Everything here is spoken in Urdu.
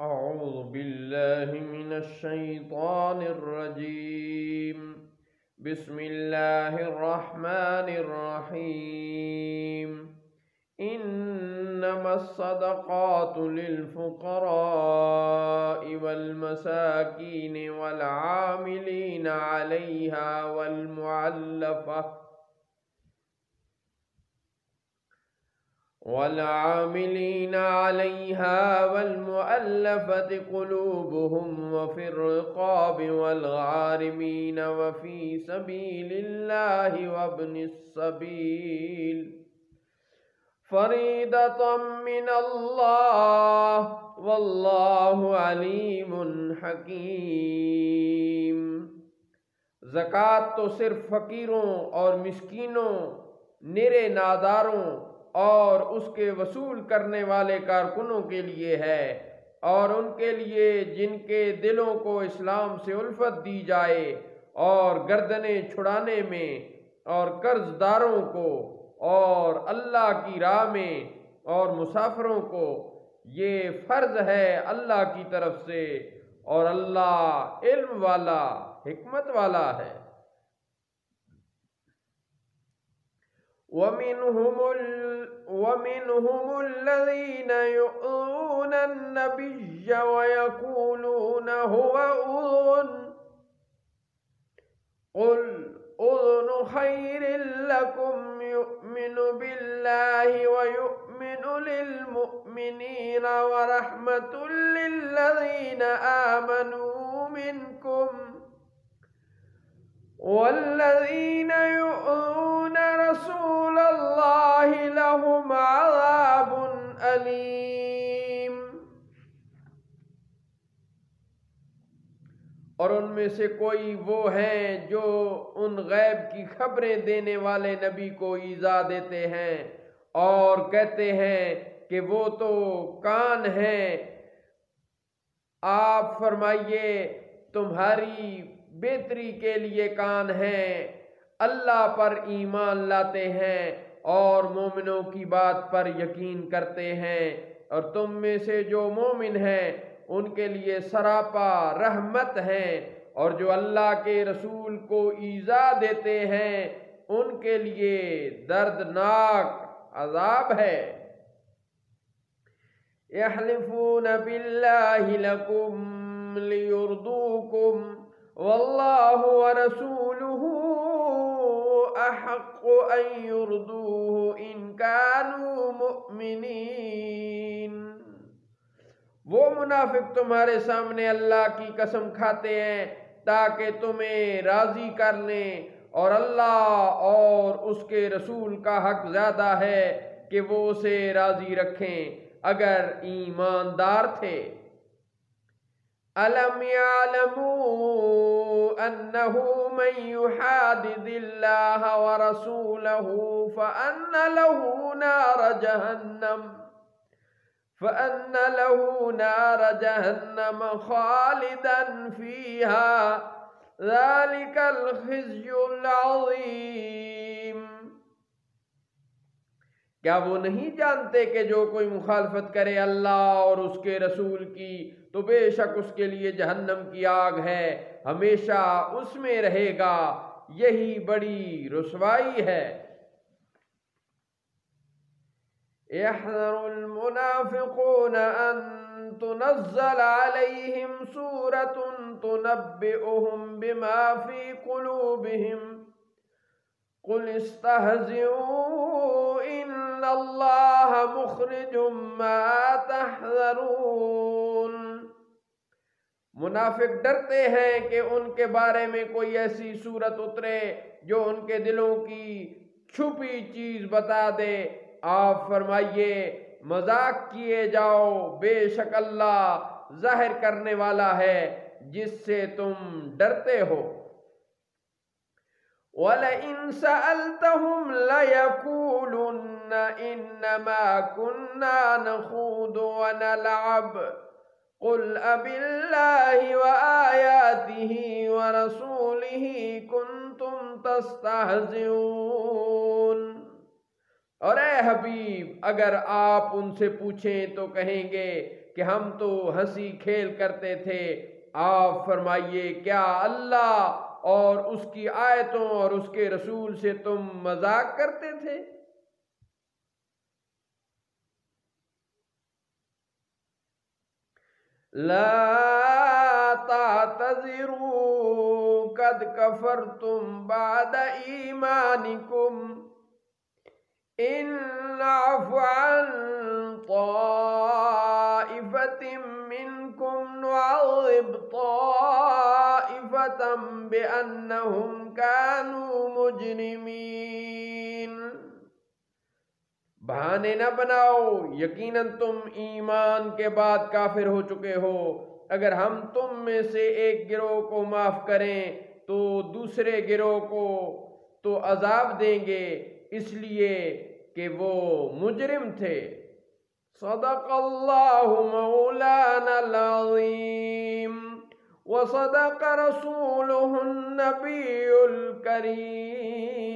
أعوذ بالله من الشيطان الرجيم. بسم الله الرحمن الرحيم. إنما الصدقات للفقراء والمساكين والعاملين عليها والمؤلفة قلوبهم وفي الرقاب والغارمين وفي سبيل الله وابن السبيل فريضة من الله والله عليم حكيم۔ زکوٰۃ تو صرف فقیروں اور مسکینوں، نرے ناداروں اور اس کے وصول کرنے والے کارکنوں کے لیے ہے، اور ان کے لیے جن کے دلوں کو اسلام سے الفت دی جائے، اور گردنیں چھڑانے میں، اور قرض داروں کو، اور اللہ کی راہ میں، اور مسافروں کو۔ یہ فرض ہے اللہ کی طرف سے، اور اللہ علم والا، حکمت والا ہے۔ وَمِنْهُمُ الَّذِينَ يُؤْذُونَ النَّبِيَّ وَيَقُولُونَ هُوَ أُذُنٌ قُلْ أُذُنُ خَيْرٍ لَكُمْ يُؤْمِنُ بِاللَّهِ وَيُؤْمِنُ لِلْمُؤْمِنِينَ وَرَحْمَةٌ لِلَّذِينَ آمَنُوا مِنْكُمْ وَالَّذِينَ يُؤْذُونَ رَسُولَ اللَّهِ لَهُمْ عَذَابٌ أَلِيمٌ۔ اور ان میں سے کوئی وہ ہیں جو ان غیب کی خبریں دینے والے نبی کو ایذا دیتے ہیں اور کہتے ہیں کہ وہ تو کان ہیں۔ آپ فرمائیے تمہاری بہتری کے لیے کان ہیں، اللہ پر ایمان لاتے ہیں اور مومنوں کی بات پر یقین کرتے ہیں، اور تم میں سے جو مومن ہیں ان کے لیے سراپا رحمت ہیں، اور جو اللہ کے رسول کو ایذا دیتے ہیں ان کے لیے دردناک عذاب ہے۔ يحلفون بالله لكم ليرضوكم والله ورسوله أحق أن يرضوه إن كانوا مؤمنين۔ وہ منافق تمہارے سامنے اللہ کی قسم کھاتے ہیں تاکہ تمہیں راضی کر لیں، اور اللہ اور اس کے رسول کا حق زیادہ ہے کہ وہ اسے راضی رکھیں اگر ایماندار تھے۔ أَلَمْ يَعْلَمُوا أَنَّهُ مَنْ يُحَادِدِ اللَّهَ وَرَسُولَهُ فَأَنَّ لَهُ نَارَ جَهَنَّمَ خَالِدًا فِيهَا ذَلِكَ الْخِزْيُ الْعَظِيمُ۔ کیا وہ نہیں جانتے کہ جو کوئی مخالفت کرے اللہ اور اس کے رسول کی تو بے شک اس کے لیے جہنم کی آگ ہے، ہمیشہ اس میں رہے گا، یہی بڑی رسوائی ہے۔ يَحْذَرُ الْمُنَافِقُونَ أَن تُنَزَّلَ عَلَيْهِمْ سُورَةٌ تُنَبِّئُهُم بِمَا فِي قُلُوبِهِمْ قُلِ اسْتَهْزِئُوا إِنَّ اللَّهَ مُخْرِجٌ مَا تَحْذَرُونَ۔ منافق ڈرتے ہیں کہ ان کے بارے میں کوئی ایسی صورت اترے جو ان کے دلوں کی چھپی چیز بتا دے۔ آپ فرمائیے مذاق کیے جاؤ، بے شک اللہ ظاہر کرنے والا ہے جس سے تم ڈرتے ہو۔ وَلَئِن سَأَلْتَهُمْ لَيَقُولُنَّ إِنَّمَا كُنَّا نَخُوضُ وَنَلْعَبُ قُلْ أَبِاللَّهِ وَآيَاتِهِ وَرَسُولِهِ كُنْتُمْ تَسْتَهْزِئُونَ۔ اور اے حبیب اگر آپ ان سے پوچھیں تو کہیں گے کہ ہم تو ہنسی کھیل کرتے تھے۔ آپ فرمائیے کیا اللہ اور اس کی آیتوں اور اس کے رسول سے تم مذاق کرتے تھے؟ لا تعتذروا قد كفرتم بعد ایمانکم ان نعف عن طائفة منكم نعذب طائفة بأنهم كانوا مجرمين۔ بہانے نہ بناؤ، یقیناً تم ایمان کے بعد کافر ہو چکے ہو۔ اگر ہم تم میں سے ایک گروہ کو معاف کریں تو دوسرے گروہ کو تو عذاب دیں گے، اس لیے کہ وہ مجرم تھے۔ صدق اللہ مولانا العظیم وصدق رسولہ النبی الکریم۔